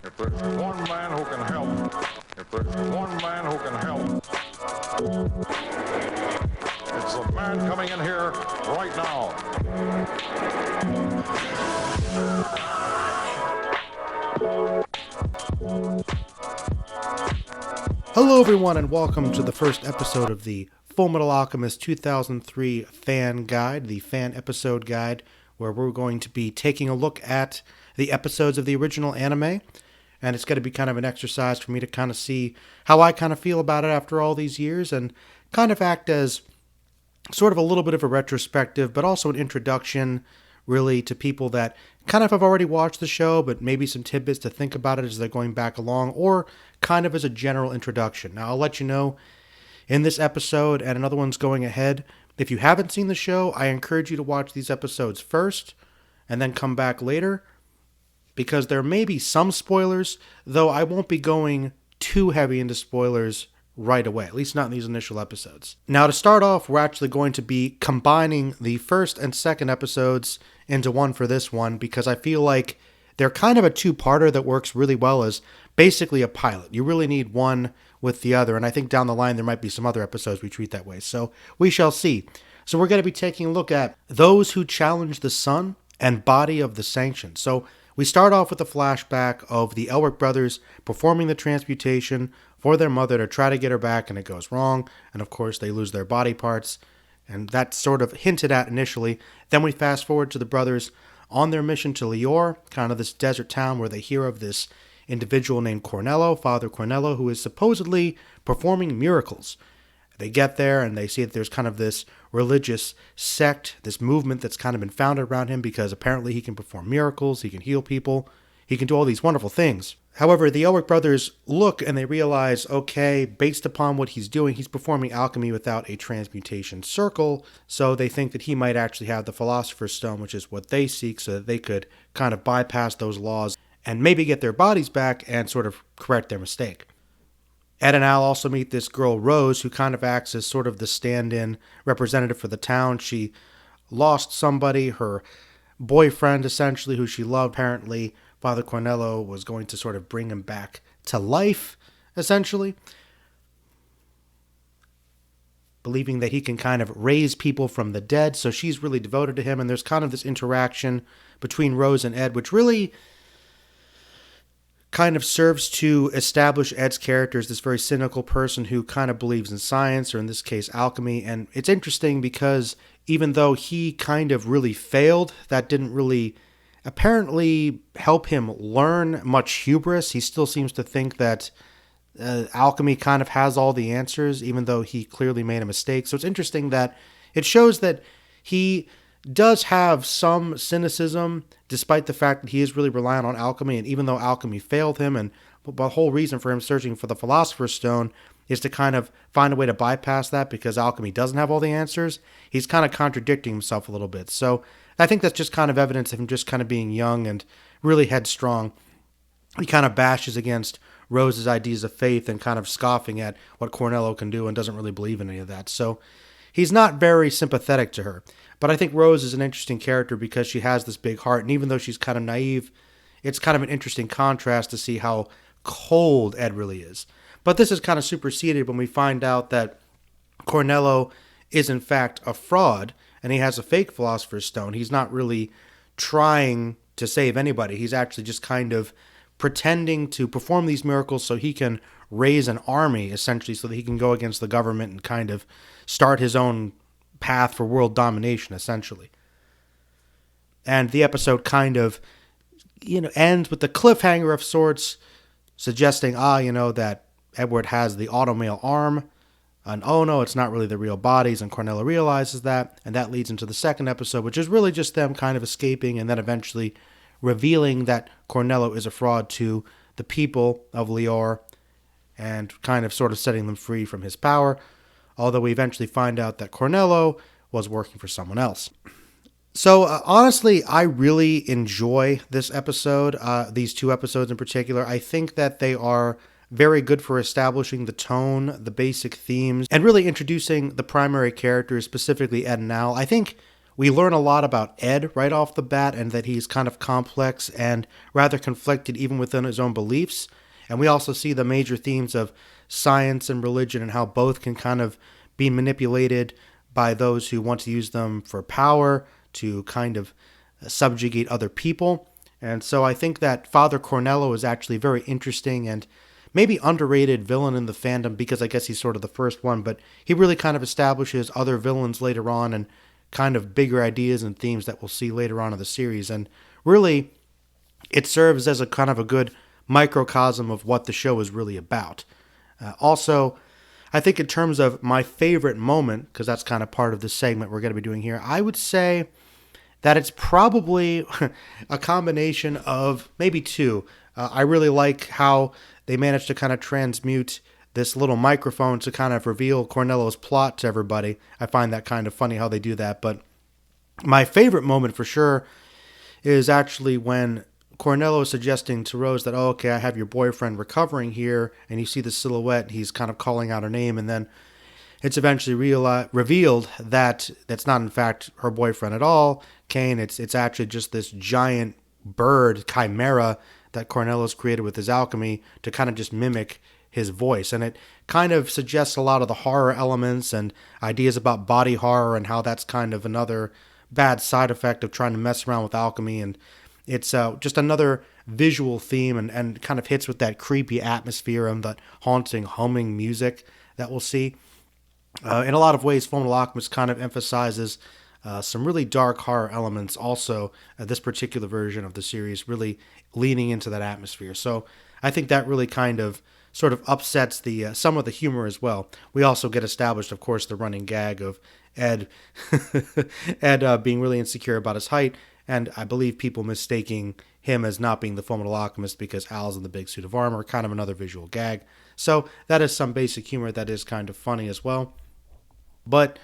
If there's one man who can help, if there's one man who can help, it's the man coming in here right now. Hello everyone and welcome to the first episode of the Full Metal Alchemist 2003 Fan Guide, the fan episode guide, where we're going to be taking a look at the episodes of the original anime. And it's going to be kind of an exercise for me to kind of see how I kind of feel about it after all these years and kind of act as sort of a little bit of a retrospective, but also an introduction really to people that kind of have already watched the show, but maybe some tidbits to think about it as they're going back along, or kind of as a general introduction. Now, I'll let you know in this episode and another one's going ahead. If you haven't seen the show, I encourage you to watch these episodes first and then come back later, because there may be some spoilers, though I won't be going too heavy into spoilers right away, at least not in these initial episodes. Now, to start off, we're actually going to be combining the first and second episodes into one for this one, because I feel like they're kind of a two-parter that works really well as basically a pilot. You really need one with the other, and I think down the line there might be some other episodes we treat that way, so we shall see. So we're going to be taking a look at Those Who Challenge the Sun and Body of the Sanctioned. So we start off with a flashback of the Elric brothers performing the transmutation for their mother to try to get her back, and it goes wrong, and of course they lose their body parts, and that's sort of hinted at initially. Then we fast forward to the brothers on their mission to Lior, kind of this desert town where they hear of this individual named Cornello, Father Cornello, who is supposedly performing miracles. They get there and they see that there's kind of this religious sect, this movement that's kind of been founded around him because apparently he can perform miracles, he can heal people, he can do all these wonderful things. However, the Elric brothers look and they realize, okay, based upon what he's doing, he's performing alchemy without a transmutation circle, so they think that he might actually have the Philosopher's Stone, which is what they seek, so that they could kind of bypass those laws and maybe get their bodies back and sort of correct their mistake. Ed and Al also meet this girl, Rose, who kind of acts as sort of the stand-in representative for the town. She lost somebody, her boyfriend, essentially, who she loved. Apparently, Father Cornello was going to sort of bring him back to life, essentially, believing that he can kind of raise people from the dead. So she's really devoted to him, and there's kind of this interaction between Rose and Ed, which really kind of serves to establish Ed's character as this very cynical person who kind of believes in science, or in this case, alchemy. And it's interesting because even though he kind of really failed, that didn't really apparently help him learn much hubris. He still seems to think that alchemy kind of has all the answers, even though he clearly made a mistake. So it's interesting that it shows that he does have some cynicism, despite the fact that he is really reliant on alchemy, and even though alchemy failed him, and the whole reason for him searching for the Philosopher's Stone is to kind of find a way to bypass that because alchemy doesn't have all the answers, he's kind of contradicting himself a little bit. So I think that's just kind of evidence of him just kind of being young and really headstrong. He kind of bashes against Rose's ideas of faith and kind of scoffing at what Cornello can do and doesn't really believe in any of that. So he's not very sympathetic to her. But I think Rose is an interesting character because she has this big heart, and even though she's kind of naive, it's kind of an interesting contrast to see how cold Ed really is. But this is kind of superseded when we find out that Cornello is in fact a fraud, and he has a fake Philosopher's Stone. He's not really trying to save anybody. He's actually just kind of pretending to perform these miracles so he can raise an army, essentially, so that he can go against the government and kind of start his own path for world domination, essentially. And the episode kind of, ends with the cliffhanger of sorts, suggesting, that Edward has the automail arm, and oh no, it's not really the real bodies, and Cornello realizes that, and that leads into the second episode, which is really just them kind of escaping, and then eventually revealing that Cornello is a fraud to the people of Lior, and kind of sort of setting them free from his power, although we eventually find out that Cornello was working for someone else. So honestly, I really enjoy this episode, these two episodes in particular. I think that they are very good for establishing the tone, the basic themes, and really introducing the primary characters, specifically Ed and Al. I think We learn a lot about Ed right off the bat, and that he's kind of complex and rather conflicted even within his own beliefs. And we also see the major themes of science and religion and how both can kind of be manipulated by those who want to use them for power to kind of subjugate other people. And so I think that Father Cornello is actually a very interesting and maybe underrated villain in the fandom, because I guess he's sort of the first one, but he really kind of establishes other villains later on and kind of bigger ideas and themes that we'll see later on in the series. And really, it serves as a kind of a good microcosm of what the show is really about. Also, I think in terms of my favorite moment, because that's kind of part of the segment we're going to be doing here, I would say that it's probably a combination of maybe two. I really like how they managed to kind of transmute this little microphone to kind of reveal Cornello's plot to everybody. I find that kind of funny how they do that. But my favorite moment for sure is actually when Cornello is suggesting to Rose that, oh, okay, I have your boyfriend recovering here, and you see the silhouette, he's kind of calling out her name, and then it's eventually revealed that that's not in fact her boyfriend at all, Kane. It's actually just this giant bird chimera that Cornello's created with his alchemy to kind of just mimic his voice. And it kind of suggests a lot of the horror elements and ideas about body horror and how that's kind of another bad side effect of trying to mess around with alchemy. And it's just another visual theme and kind of hits with that creepy atmosphere and that haunting humming music that we'll see. In a lot of ways, Fullmetal Alchemist kind of emphasizes some really dark horror elements also, this particular version of the series, really leaning into that atmosphere. So I think that really kind of sort of upsets the some of the humor as well. We also get established, of course, the running gag of Ed Ed being really insecure about his height, and I believe people mistaking him as not being the Fullmetal Alchemist because Al's in the big suit of armor, kind of another visual gag. So that is some basic humor that is kind of funny as well. But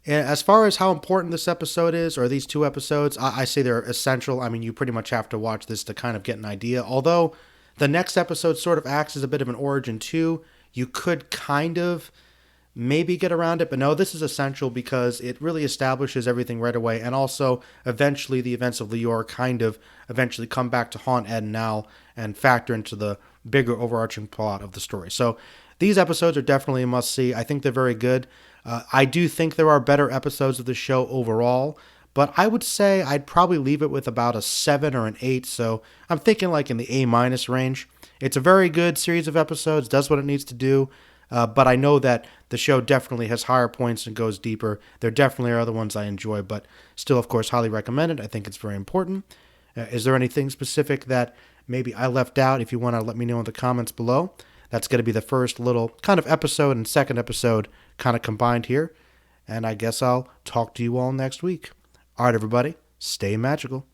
as far as how important this episode is, or these two episodes, I say they're essential. I mean, you pretty much have to watch this to kind of get an idea. Although the next episode sort of acts as a bit of an origin too, you could kind of maybe get around it. But no, this is essential because it really establishes everything right away. And also, eventually, the events of Lior kind of eventually come back to haunt Ed and Al and factor into the bigger overarching plot of the story. So these episodes are definitely a must-see. I think they're very good. I do think there are better episodes of the show overall, but I would say I'd probably leave it with about a 7 or an 8, so I'm thinking like in the A- range. It's a very good series of episodes, does what it needs to do, but I know that the show definitely has higher points and goes deeper. There definitely are other ones I enjoy, but still, of course, highly recommend it. I think it's very important. Is there anything specific that maybe I left out? If you want to let me know in the comments below. That's going to be the first little kind of episode and second episode kind of combined here. And I guess I'll talk to you all next week. All right, everybody, stay magical.